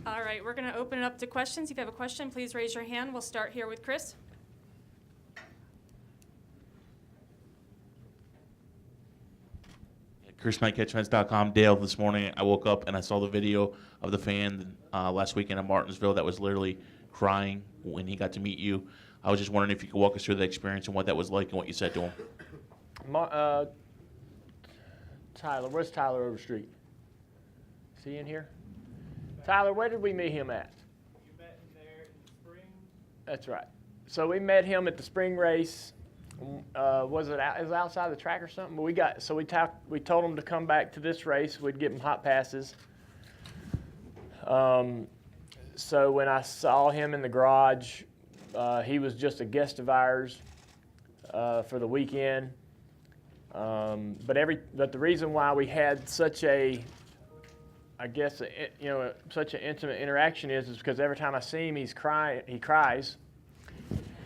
All right, we're going to open it up to questions. If you have a question, please raise your hand. We'll start here with Chris. Chris, MyCatchFence.com. Dale, this morning I woke up and I saw the video of the fan last weekend in Martinsville that was literally crying when he got to meet you. I was just wondering if you could walk us through the experience and what that was like and what you said to him. Tyler, where's Tyler Overstreet? Is he in here? Tyler, where did we meet him at? You met him there in the spring. That's right. So we met him at the spring race. Was it outside the track or something? But we told him to come back to this race. We'd give him hot passes. So when I saw him in the garage, he was just a guest of ours for the weekend. But the reason why we had such a, I guess, such an intimate interaction is because every time I see him, he cries.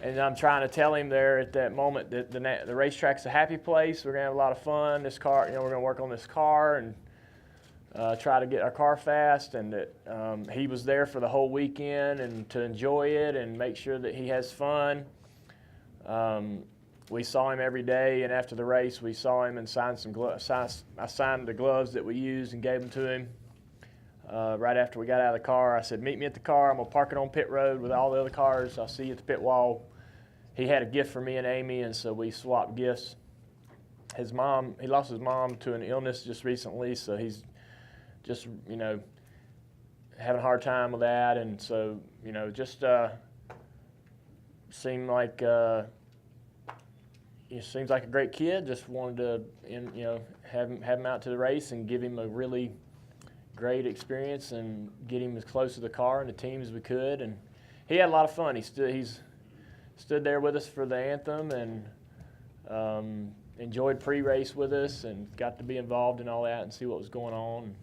And I'm trying to tell him there at that moment that the racetrack's a happy place. We're gonna have a lot of fun. This car, we're gonna work on this car and try to get our car fast. And that he was there for the whole weekend and to enjoy it and make sure that he has fun. We saw him every day, and after the race, we saw him and signed some gloves. I signed the gloves that we used and gave them to him. Right after we got out of the car, I said, meet me at the car. I'm going to park it on pit road with all the other cars. I'll see you at the pit wall. He had a gift for me and Amy, and so we swapped gifts. He lost his mom to an illness just recently, so he's just, having a hard time with that. And so, just seemed like, he seems like a great kid. Just wanted to, have him out to the race and give him a really great experience and get him as close to the car and the team as we could. And he had a lot of fun. He's stood there with us for the anthem and enjoyed pre-race with us and got to be involved in all that and see what was going on.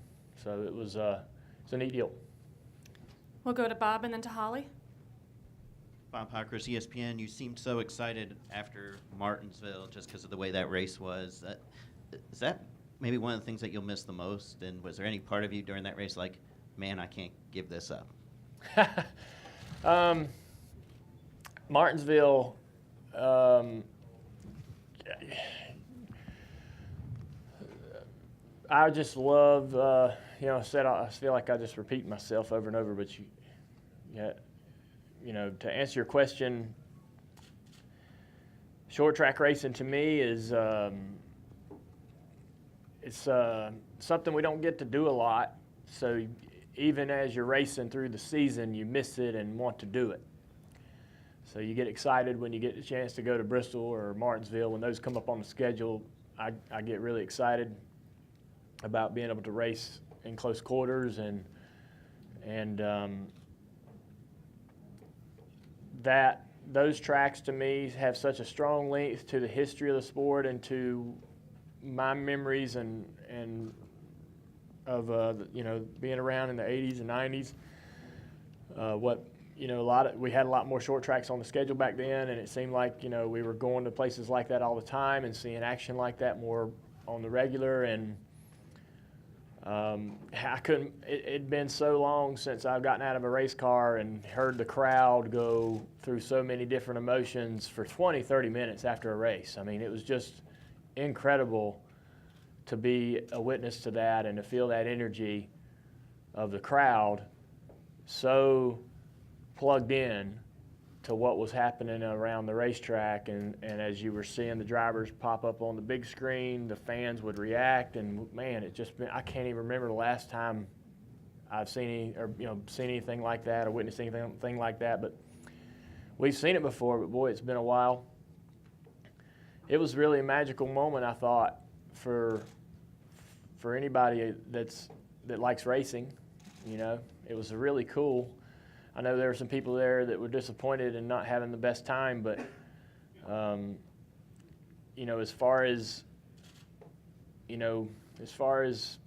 So it's a neat deal. We'll go to Bob and then to Holly. Bob Hawkers, ESPN. You seemed so excited after Martinsville just because of the way that race was. Is that maybe one of the things that you'll miss the most? And was there any part of you during that race like, man, I can't give this up? Martinsville, I just love, I feel like I just repeat myself over and over, but to answer your question, short track racing to me is it's something we don't get to do a lot. So even as you're racing through the season, you miss it and want to do it. So you get excited when you get the chance to go to Bristol or Martinsville. When those come up on the schedule, I get really excited about being able to race in close quarters and that those tracks to me have such a strong link to the history of the sport and to my memories and of being around in the 80s and 90s. We had a lot more short tracks on the schedule back then, and it seemed like we were going to places like that all the time and seeing action like that more on the regular. And it'd been so long since I've gotten out of a race car and heard the crowd go through so many different emotions for 20, 30 minutes after a race. I mean, it was just incredible to be a witness to that and to feel that energy of the crowd so plugged in to what was happening around the racetrack. And as you were seeing the drivers pop up on the big screen, the fans would react, and man, I can't even remember the last time I've seen anything like that or witnessed anything like that. But we've seen it before, but boy, it's been a while. It was really a magical moment, I thought, for anybody that likes racing. It was really cool. I know there were some people there that were disappointed in not having the best time, but as far as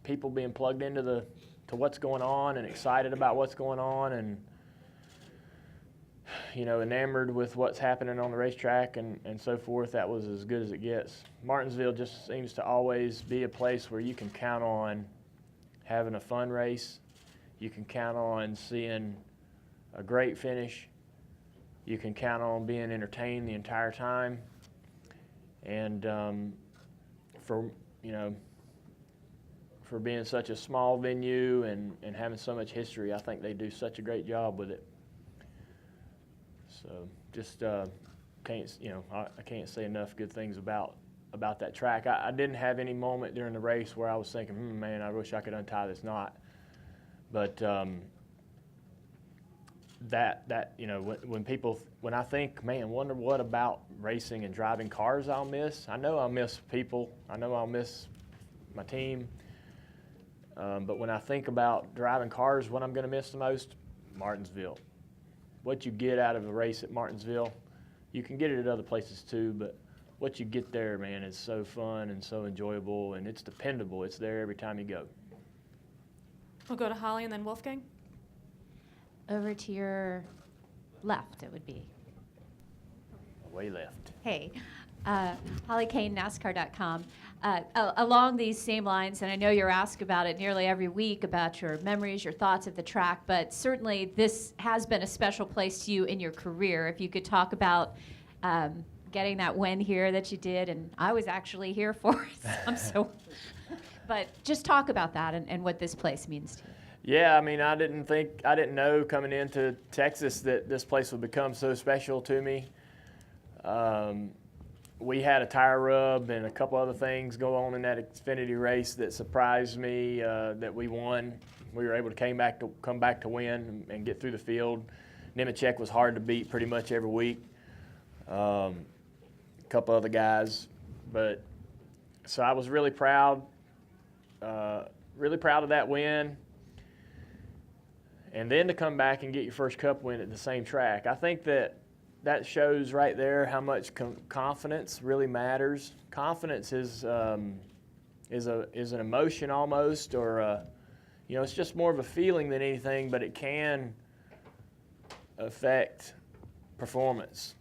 people being plugged into to what's going on and excited about what's going on and enamored with what's happening on the racetrack and so forth, that was as good as it gets. Martinsville just seems to always be a place where you can count on having a fun race You can count on seeing a great finish. You can count on being entertained the entire time. And for being such a small venue and having so much history, I think they do such a great job with it. So just I can't say enough good things about that track. I didn't have any moment during the race where I was thinking, man, I wish I could untie this knot. But when I think, man, wonder what about racing and driving cars I'll miss. I know I'll miss people. I know I'll miss my team. But when I think about driving cars, what I'm going to miss the most, Martinsville. What you get out of a race at Martinsville, you can get it at other places too, but what you get there, man, is so fun and so enjoyable, and it's dependable. It's there every time you go. We'll go to Holly and then Wolfgang. Over to your left, it would be. Way left. Hey, Holly Kane, NASCAR.com. Along these same lines, and I know you're asked about it nearly every week about your memories, your thoughts of the track, but certainly this has been a special place to you in your career. If you could talk about getting that win here that you did, and I was actually here for it, but just talk about that and what this place means to you. Yeah, I mean, I didn't know coming into Texas that this place would become so special to me. We had a tire rub and a couple other things go on in that Xfinity race that surprised me that we won. We were able to come back to win and get through the field. Nemechek was hard to beat pretty much every week. A couple other guys, but so I was really proud of that win. And then to come back and get your first Cup win at the same track, I think that shows right there how much confidence really matters. Confidence is an emotion almost, or it's just more of a feeling than anything, but it can affect performance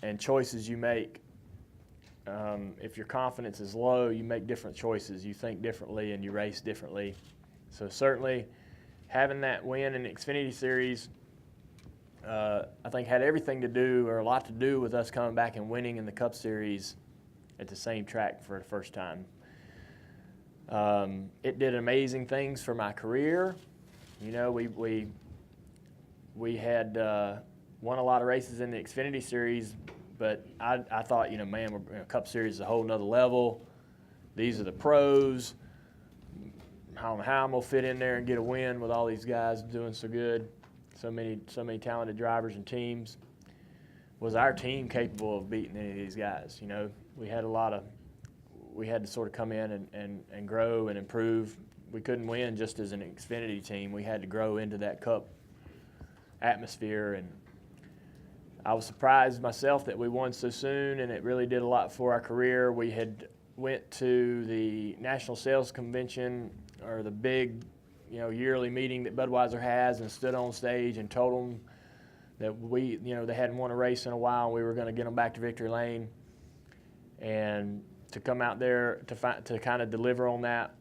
and choices you make. If your confidence is low, you make different choices. You think differently and you race differently. So certainly having that win in the Xfinity Series, I think had everything to do, or a lot to do, with us coming back and winning in the Cup Series at the same track for the first time. It did amazing things for my career. You know, we had won a lot of races in the Xfinity Series, but I thought, man, Cup Series is a whole nother level. These are the pros. I don't know how I'm going to fit in there and get a win with all these guys doing so good. So many talented drivers and teams. Was our team capable of beating any of these guys? We had to sort of come in and grow and improve. We couldn't win just as an Xfinity team. We had to grow into that Cup atmosphere, and I was surprised myself that we won so soon, and it really did a lot for our career. We had went to the National Sales Convention, or the big yearly meeting that Budweiser has, and stood on stage and told them that they hadn't won a race in a while, and we were going to get them back to victory lane. And to come out there to kind of deliver on that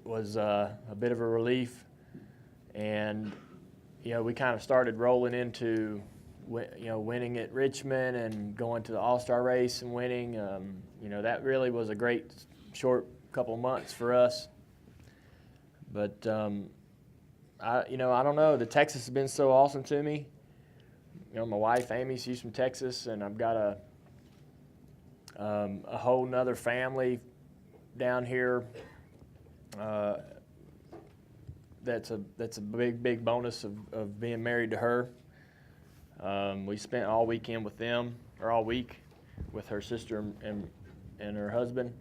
was a bit of a relief. And we kind of started rolling into winning at Richmond and going to the All-Star race and winning. That really was a great short couple of months for us. But I don't know. The Texas has been so awesome to me. My wife Amy, she's from Texas, and I've got a whole nother family down here. That's a big bonus of being married to her. We spent all weekend with them, or all week with her sister and her husband.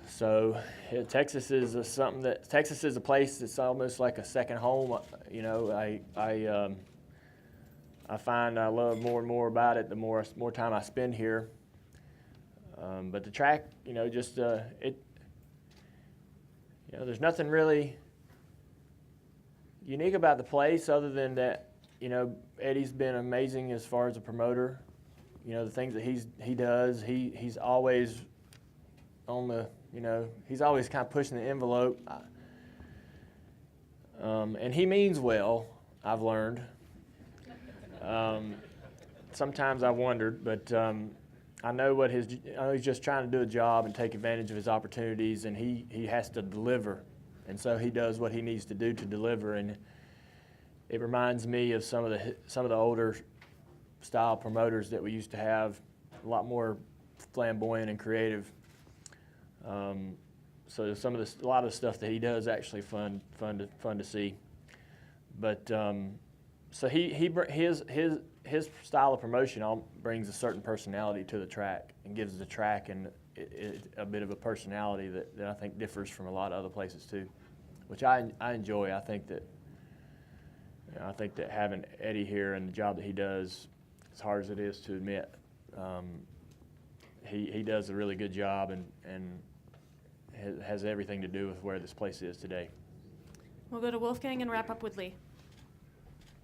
So Texas is a place that's almost like a second home. I find I love more and more about it the more time I spend here. But the track, there's nothing really unique about the place other than that, Eddie's been amazing as far as a promoter. The things that he does, he's always on the, he's always kind of pushing the envelope. And he means well, I've learned. Sometimes I wondered, but I know he's just trying to do a job and take advantage of his opportunities, and he has to deliver. And so he does what he needs to do to deliver. And it reminds me of some of the older style promoters that we used to have, a lot more flamboyant and creative. So a lot of the stuff that he does actually fun to see. But so his style of promotion brings a certain personality to the track and gives the track a bit of a personality that I think differs from a lot of other places too, which I enjoy. I think that having Eddie here and the job that he does, as hard as it is to admit, he does a really good job and has everything to do with where this place is today. We'll go to Wolfgang and wrap up with Lee.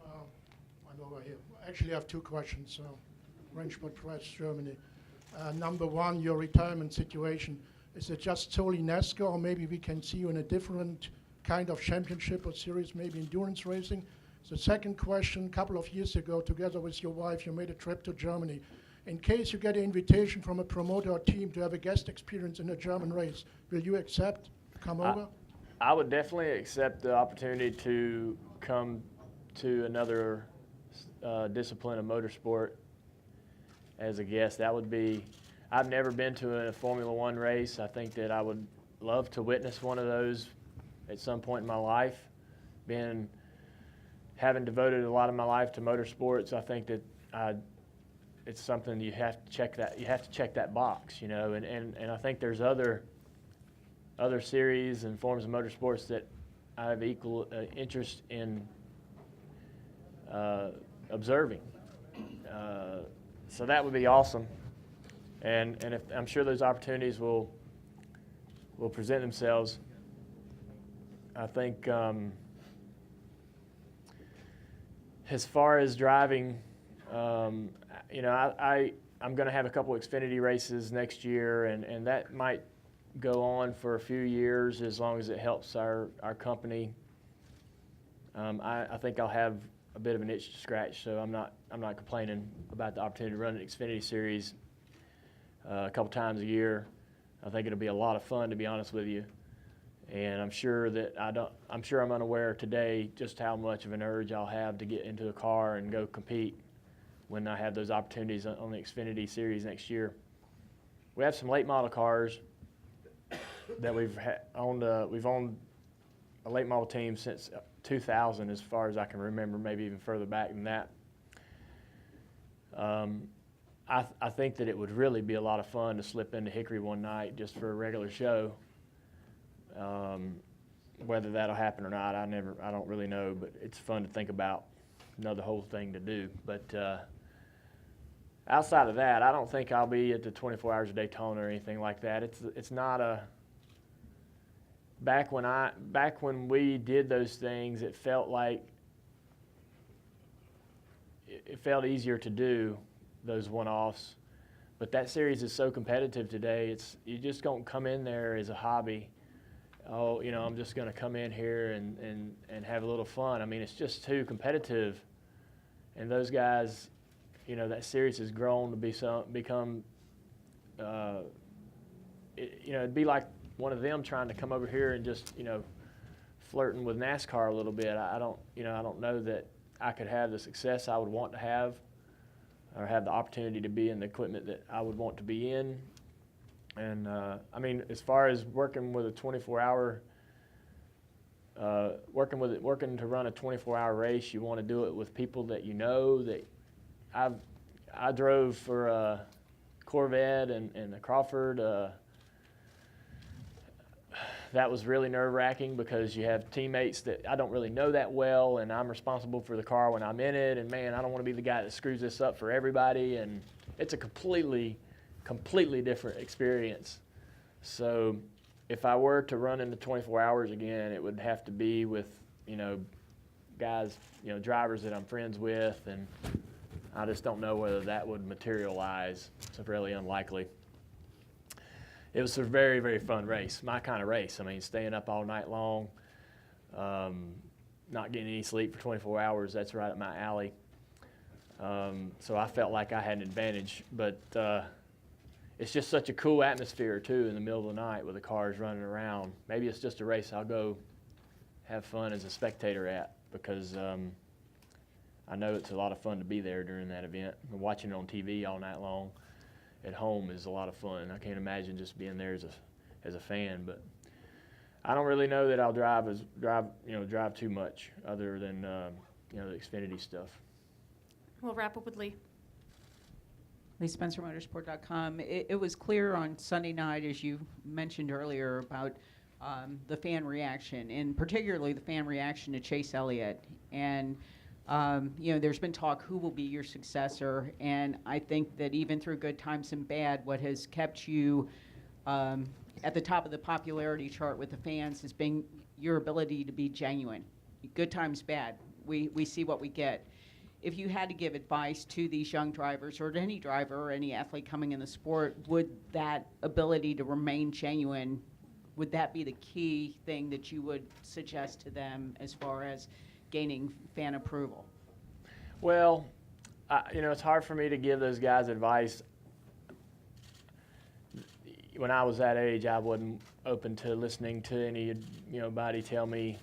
I'm over here. Actually, I have two questions. Rennsport Press, Germany. Number one, your retirement situation. Is it just solely NASCAR, or maybe we can see you in a different kind of championship or series, maybe endurance racing? The second question, a couple of years ago, together with your wife, you made a trip to Germany. In case you get an invitation from a promoter or team to have a guest experience in a German race, will you accept, come over? I would definitely accept the opportunity to come to another discipline of motorsport as a guest. That would be, I've never been to a Formula One race. I think that I would love to witness one of those at some point in my life. Having devoted a lot of my life to motorsports, I think that it's something you have to check that box, you know, and I think there's other series and forms of motorsports that I have equal interest in observing. So that would be awesome, and if I'm sure those opportunities will present themselves. I think as far as driving, you know, I'm going to have a couple Xfinity races next year, and that might go on for a few years as long as it helps our company. I think I'll have a bit of an itch to scratch, so I'm not complaining about the opportunity to run an Xfinity series a couple times a year. I think it'll be a lot of fun, to be honest with you. And I'm sure I'm unaware today just how much of an urge I'll have to get into a car and go compete when I have those opportunities on the Xfinity series next year. We have some late model cars that we've owned a late model team since 2000, as far as I can remember, maybe even further back than that. I think that it would really be a lot of fun to slip into Hickory one night just for a regular show. Whether that'll happen or not, I don't really know, but it's fun to think about. Another whole thing to do. But outside of that, I don't think I'll be at the 24 Hours of Daytona or anything like that. It's not a. Back when we did those things, it felt like it felt easier to do those one-offs. But that series is so competitive today. You just don't come in there as a hobby. Oh, you know, I'm just going to come in here and have a little fun. I mean, it's just too competitive. And those guys, you know, that series has grown to become, you know, it'd be like one of them trying to come over here and just, you know, flirting with NASCAR a little bit. I don't know that I could have the success I would want to have, or have the opportunity to be in the equipment that I would want to be in. And I mean, as far as working with a 24-hour, working to run a 24-hour race, you want to do it with people that you know. That I drove for Corvette and the Crawford. That was really nerve-wracking because you have teammates that I don't really know that well, and I'm responsible for the car when I'm in it. And man, I don't want to be the guy that screws this up for everybody. And it's a completely different experience. So if I were to run into 24 hours again, it would have to be with, you know, guys, you know, drivers that I'm friends with, and I just don't know whether that would materialize. It's really unlikely. It was a very, very fun race, my kind of race. I mean, staying up all night long, not getting any sleep for 24 hours, that's right up my alley. So I felt like I had an advantage, but it's just such a cool atmosphere too in the middle of the night with the cars running around. Maybe it's just a race I'll go have fun as a spectator at, because I know it's a lot of fun to be there during that event. And watching it on TV all night long at home is a lot of fun. I can't imagine just being there as a fan, but I don't really know that I'll drive too much other than the Xfinity stuff. We'll wrap up with Lee. Lee Spencer, Motorsport.com. It was clear on Sunday night, as you mentioned earlier, about the fan reaction, and particularly the fan reaction to Chase Elliott. And there's been talk who will be your successor, and I think that even through good times and bad, what has kept you at the top of the popularity chart with the fans has been your ability to be genuine. Good times, bad. We see what we get. If you had to give advice to these young drivers, or to any driver or any athlete coming in the sport, would that ability to remain genuine, would that be the key thing that you would suggest to them as far as gaining fan approval? Well, it's hard for me to give those guys advice. When I was that age, I wasn't open to listening to anybody tell me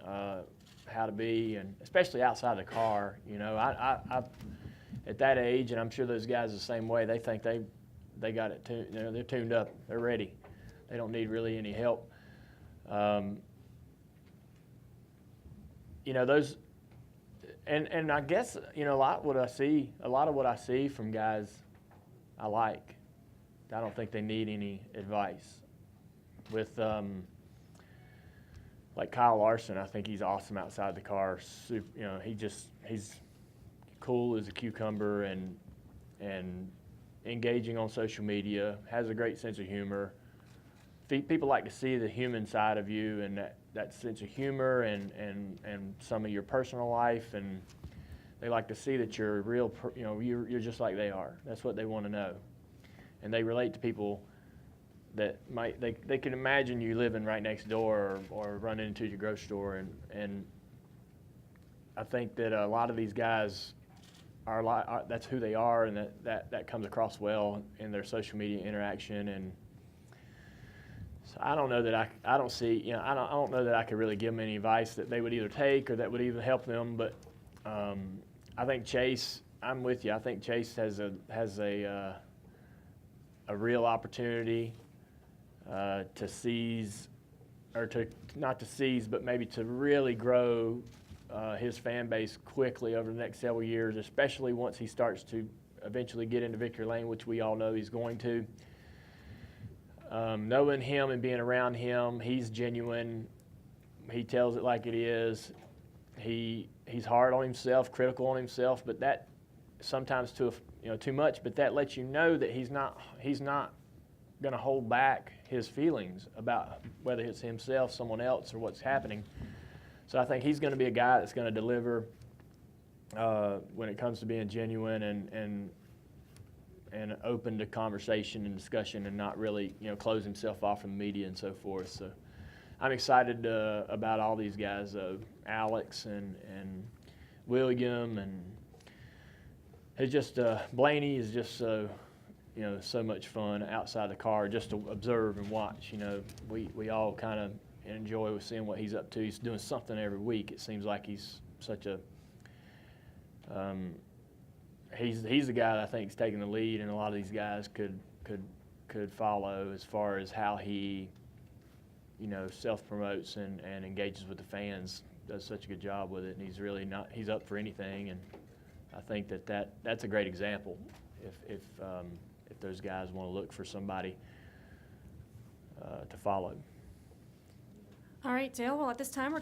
how to be, and especially outside the car. I at that age, and I'm sure those guys are the same way. They think they got it tuned. They're tuned up. They're ready. They don't need really any help. Those, and I guess a lot of what I see from guys I like. I don't think they need any advice. With like Kyle Larson, I think he's awesome outside the car. He's cool as a cucumber, and engaging on social media, has a great sense of humor. People like to see the human side of you, and that sense of humor and some of your personal life, and they like to see that you're real. You're just like they are. That's what they want to know, and they relate to people that they can imagine you living right next door, or running into your grocery store, and I think that a lot of these guys that's who they are, and that comes across well in their social media interaction. And so I don't know that I don't know that I could really give them any advice that they would either take or that would even help them. But I think Chase, I'm with you. I think Chase has a real opportunity to seize, or to not to seize, but maybe to really grow his fan base quickly over the next several years, especially once he starts to eventually get into victory lane, which we all know he's going to. Knowing him and being around him, he's genuine. He tells it like it is. He's hard on himself, critical on himself, but that sometimes too much. But that lets you know that he's not going to hold back his feelings about whether it's himself, someone else, or what's happening. So I think he's going to be a guy that's going to deliver when it comes to being genuine and open to conversation and discussion, and not really close himself off from the media and so forth. So I'm excited about all these guys, Alex and William, and it's just Blaney is just so much fun outside the car just to observe and watch. We all kind of enjoy seeing what he's up to. He's doing something every week. It seems like he's such a he's the guy that I think is taking the lead, and a lot of these guys could follow as far as how he self-promotes and engages with the fans. Does such a good job with it, and he's up for anything. And I think that's a great example if those guys want to look for somebody to follow. All right, Dale. Well, at this time, we're